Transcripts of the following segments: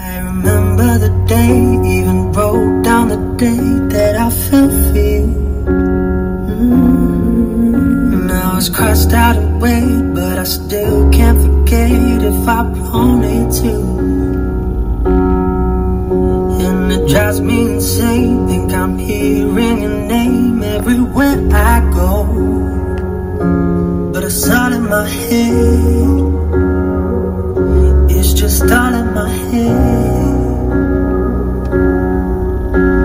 I remember the day, even wrote down the day that I fell for you. Now it's crossed out and weighed, but I still can't forget if I wanted to. And it drives me insane, think I'm hearing your name everywhere I go. But it's all in my head, it's just all in my head.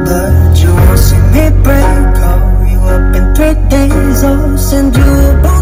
But you won't see me break, call you up in 3 days, I'll send you a